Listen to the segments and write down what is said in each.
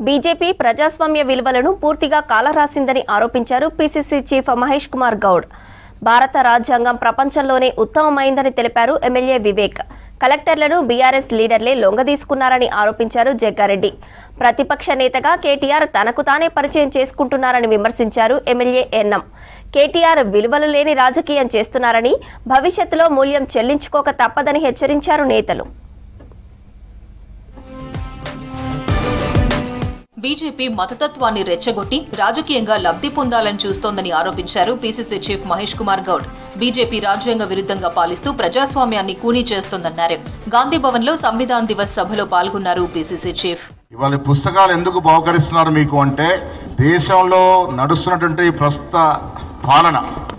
BJP ప్రజాస్వామ్య విలువలను పూర్తిగా కాలరాసిందని ఆరోపించారు పీసీసీ చీఫ్ మహేష్ కుమార్ గౌడ్. భారత రాజ్యాంగం ప్రపంచంలోనే ఉత్తమమైందని తెలిపారు ఎమ్మెల్యే వివేక్. కలెక్టర్లను బీఆర్ఎస్ లీడర్లే లొంగదీసుకున్నారని ఆరోపించారు జగ్గారెడ్డి. ప్రతిపక్ష నేతగా కేటీఆర్ తనకు తానే పరిచయం చేసుకుంటున్నారని విమర్శించారు ఎమ్మెల్యే ఎన్ఎం. కేటీఆర్ విలువలు లేని రాజకీయం చేస్తున్నారని, భవిష్యత్తులో మూల్యం చెల్లించుకోక తప్పదని హెచ్చరించారు నేతలు. బీజేపీ మతతత్వాన్ని రెచ్చగొట్టి రాజకీయంగా లబ్ధి పొందాలని చూస్తోందని ఆరోపించారు PCC chief Mahesh Kumar Goud. BJP రాజ్యాంగ విరుద్ధంగా పాలిస్తూ ప్రజాస్వామ్యాన్ని కూనీ చేస్తోందన్నారు. గాంధీ భవన్ లో సంవిధాన్ దివస్ సభలో పాల్గొన్నారు పీసీసీ చీఫ్. ఇవాళ పుస్తకాలు ఎందుకు బహుకరిస్తున్నారు మీకు అంటే, దేశంలో నడుస్తున్నటువంటి ప్రస్తుత పాలన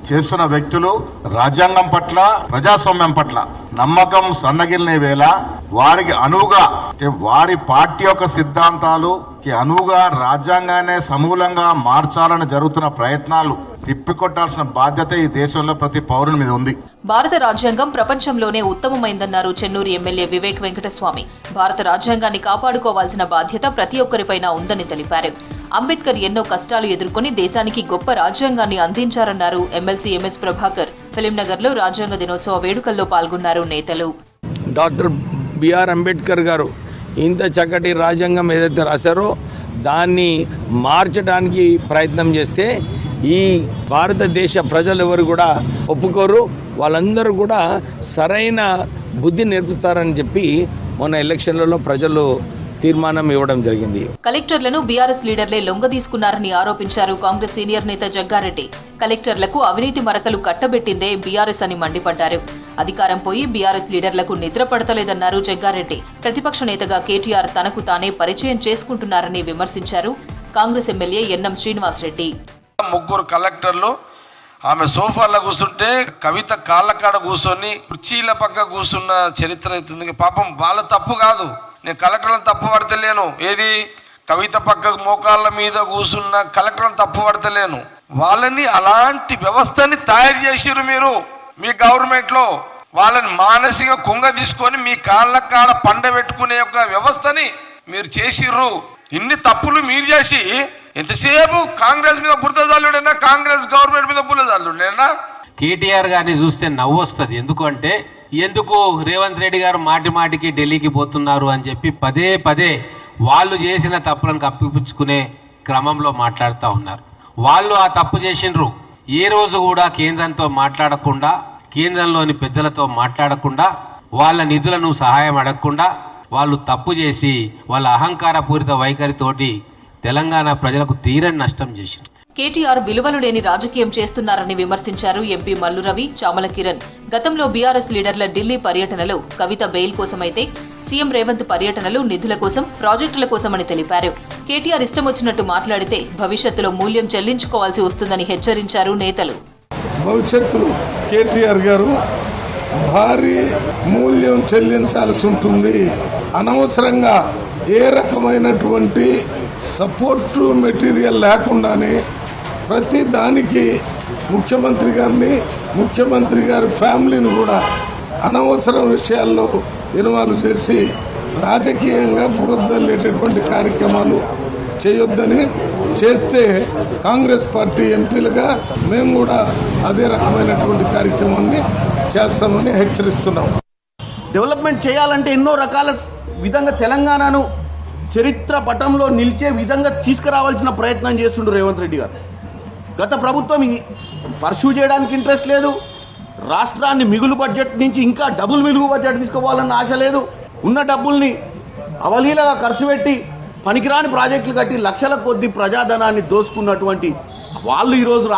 చేస్తున్న వ్యక్తులు రాజ్యాంగం పట్ల, ప్రజాస్వామ్యం పట్ల నమ్మకం సన్నగిలిన వేళ వారికి అనువుగా, వారి పార్టీ యొక్క సిద్ధాంతాలుకి అనువుగా రాజ్యాంగాన్ని సమూలంగా మార్చాలని జరుగుతున్న ప్రయత్నాలు తిప్పికొట్టాల్సిన బాధ్యత ఈ దేశంలో ప్రతి పౌరుని మీద ఉంది. భారత రాజ్యాంగం ప్రపంచంలోనే ఉత్తమమైందన్నారు చెన్నూరు ఎమ్మెల్యే వివేక్ వెంకటస్వామి. భారత రాజ్యాంగాన్ని కాపాడుకోవాల్సిన బాధ్యత ప్రతి ఒక్కరిపైన ఉందని తెలిపారు. అంబేద్కర్ ఎన్నో కష్టాలు ఎదుర్కొని దేశానికి గొప్ప రాజ్యాంగాన్ని అందించారన్నారు ఎమ్మెల్సీ ఎంఎస్ ప్రభాకర్. ఫిలింనగర్ లో రాజ్యాంగ దినోత్సవ వేడుకల్లో పాల్గొన్నారు నేతలు. డాక్టర్ బిఆర్ అంబేద్కర్ గారు ఇంత చక్కటి రాజ్యాంగం ఏదైతే రాశారో దాన్ని మార్చడానికి ప్రయత్నం చేస్తే ఈ భారతదేశ ప్రజలు ఎవరు కూడా ఒప్పుకోరు. వాళ్ళందరూ కూడా సరైన బుద్ధి నేర్పుతారని చెప్పి మొన్న ఎలక్షన్లలో ప్రజలు తీర్మానం ఇవ్వడం జరిగింది. కలెక్టర్లను బీఆర్ఎస్ లీడర్లే లొంగదీసుకున్నారని ఆరోపించారు కాంగ్రెస్ సీనియర్ నేత జగ్గారెడ్డి. కలెక్టర్లకు అవినీతి మరకలు కట్టబెట్టిందే బీఆర్ఎస్ అని మండిపడ్డారు. అధికారం పోయి బీఆర్ఎస్ లీడర్లకు నిద్ర పడతలేదన్నారు జగ్గారెడ్డి. ప్రతిపక్ష నేతగా కేటీఆర్ తనకు తానే పరిచయం చేసుకుంటున్నారని విమర్శించారు కాంగ్రెస్ ఎమ్మెల్యే ఎన్ఎం శ్రీనివాసరెడ్డి. ముగ్గురు కలెక్టర్లు ఆమె సోఫాలో కూర్చుంటే కవిత కాళ్ళ కాడ కూర్చొని కుర్చీల పక్క కూర్చున్న చరిత్ర అవుతుంది. పాపం వాళ్ళ తప్పు కాదు, నేను కలెక్టర్లను తప్పు పడతలేను. ఏది కవిత పక్క మోకాళ్ళ మీద కూర్చున్న కలెక్టర్లను తప్పు పడతలేను. వాళ్ళని అలాంటి వ్యవస్థని తయారు చేసిర్రు మీరు మీ గవర్నమెంట్లో. వాళ్ళని మానసిక కుంగ తీసుకొని మీ కాళ్ళ కాడ పండబెట్టుకునే ఒక వ్యవస్థని మీరు చేసిర్రు. ఇన్ని తప్పులు మీరు చేసి ఎంతసేపు కాంగ్రెస్ మీద బురద జల్లుడైనా, కాంగ్రెస్ గవర్నమెంట్ మీద బురద జల్లుడైనా. కేటీఆర్ గారిని చూస్తే నవ్వు వస్తుంది. ఎందుకంటే రేవంత్ రెడ్డి గారు మాటి మాటికి ఢిల్లీకి పోతున్నారు అని చెప్పి పదే పదే వాళ్ళు చేసిన తప్పులను కప్పిపుచ్చుకునే క్రమంలో మాట్లాడుతూ ఉన్నారు. వాళ్ళు ఆ తప్పు చేసినారు. ఏ రోజు కూడా కేంద్రంతో మాట్లాడకుండా, కేంద్రంలోని పెద్దలతో మాట్లాడకుండా, వాళ్ళ నిధులను సహాయం అడగకుండా వాళ్ళు తప్పు చేసి వాళ్ళ అహంకారపూరిత వైఖరితోటి తెలంగాణ ప్రజలకు తీరని నష్టం చేసింది. కేటీఆర్ విలువలు లేని రాజకీయం చేస్తున్నారని విమర్శించారు ఎంపీ మల్లు రవి, చామల కిరణ్. గతంలో బీఆర్ఎస్ లీడర్ల ఢిల్లీ పర్యటనలు కవిత బెయిల్ కోసమైతే, సీఎం రేవంత్ పర్యటనలు నిధుల కోసం, ప్రాజెక్టుల కోసమని తెలిపారు. కేటీఆర్ ఇష్టం వచ్చినట్టు మాట్లాడితే భవిష్యత్తులో మూల్యం చెల్లించుకోవాల్సి వస్తుందని హెచ్చరించారు నేతలు. భవిష్యత్తులో కేటీఆర్ గారు భారీ మూల్యం చెల్లించాల్సి ఉంటుంది. అనవసరంగా ఏ రకమైనటువంటి సపోర్ట్ మెటీరియల్ లేకుండానే ప్రతి దానికి ముఖ్యమంత్రి గారిని, ముఖ్యమంత్రి గారి ఫ్యామిలీని కూడా అనవసర విషయాల్లో ఇన్వాల్వ్ చేసి రాజకీయంగా బురదల్లేటటువంటి కార్యక్రమాలు చేయొద్దని, చేస్తే కాంగ్రెస్ పార్టీ ఎంపీలుగా మేము కూడా అదే రకమైనటువంటి కార్యక్రమాన్ని చేస్తామని హెచ్చరిస్తున్నాం. డెవలప్మెంట్ చేయాలంటే ఎన్నో రకాల విధంగా తెలంగాణను చరిత్ర పటంలో నిలిచే విధంగా తీసుకురావాల్సిన ప్రయత్నం చేస్తుండ్రు రేవంత్ రెడ్డి గారు. గత ప్రభుత్వం పర్సూ చేయడానికి ఇంట్రెస్ట్ లేదు. రాష్ట్రాన్ని మిగులు బడ్జెట్ నుంచి ఇంకా డబుల్ మిగులు బడ్జెట్ తీసుకోవాలన్న ఆశ లేదు. ఉన్న డబ్బుల్ని అవలీలగా ఖర్చు పెట్టి పనికిరాని ప్రాజెక్టులు కట్టి లక్షల కొద్ది ప్రజాధనాన్ని దోసుకున్నటువంటి వాళ్ళు ఈరోజు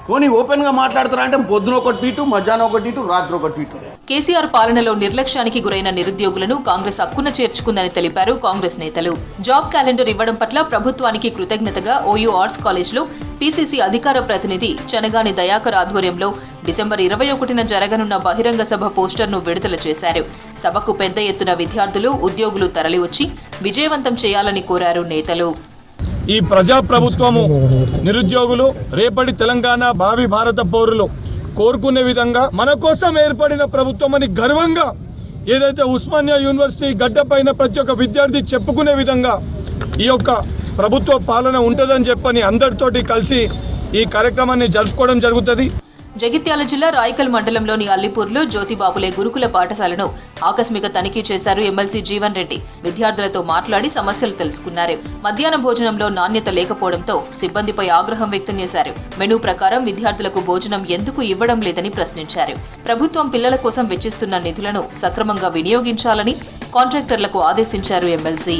పోనీ ఓపెన్గా మాట్లాడతారంటే పొద్దున ఒక ట్వీటు, మధ్యాహ్నం ఒక ట్వీటు, రాత్రి ఒక ట్వీటు. కేసీఆర్ పాలనలో నిర్లక్ష్యానికి గురైన నిరుద్యోగులను కాంగ్రెస్ హక్కున చేర్చుకుందని తెలిపారు కాంగ్రెస్ నేతలు. జాబ్ క్యాలెండర్ ఇవ్వడం పట్ల ప్రభుత్వానికి కృతజ్ఞతగా ఓయూ ఆర్ట్స్ కాలేజ్లో పీసీసీ అధికార ప్రతినిధి చనగాని దయాకర్ ఆధ్వర్యంలో డిసెంబర్ 21న జరగనున్న బహిరంగ సభ పోస్టర్ను విడుదల చేశారు. సభకు పెద్ద ఎత్తున విద్యార్థులు, ఉద్యోగులు తరలివచ్చి విజయవంతం చేయాలని కోరారు నేతలు. ఈ ప్రజాప్రభుత్వము నిరుద్యోగులు, రేపటి తెలంగాణ భావి భారత పౌరులు కోరుకునే విధంగా మన కోసం ఏర్పడిన ప్రభుత్వం అని గర్వంగా ఏదైతే ఉస్మానియా యూనివర్సిటీ గడ్డపైన ప్రతి ఒక్క విద్యార్థి చెప్పుకునే విధంగా ఈ యొక్క ప్రభుత్వ పాలన ఉంటుందని చెప్పని అందరితోటి కలిసి ఈ కార్యక్రమాన్ని జరుపుకోవడం జరుగుతుంది. జగిత్యాల జిల్లా రాయకల్ మండలంలోని అల్లిపూర్లో జ్యోతిబాపులే గురుకుల పాఠశాలను ఆకస్మిక తనిఖీ చేశారు ఎమ్మెల్సీ జీవన్ రెడ్డి. విద్యార్థులతో మాట్లాడి సమస్యలు తెలుసుకున్నారు. మధ్యాహ్న భోజనంలో నాణ్యత లేకపోవడంతో సిబ్బందిపై ఆగ్రహం వ్యక్తం చేశారు. మెనూ ప్రకారం విద్యార్థులకు భోజనం ఎందుకు ఇవ్వడం లేదని ప్రశ్నించారు. ప్రభుత్వం పిల్లల కోసం వెచ్చిస్తున్న నిధులను సక్రమంగా వినియోగించాలని కాంట్రాక్టర్లకు ఆదేశించారు ఎమ్మెల్సీ.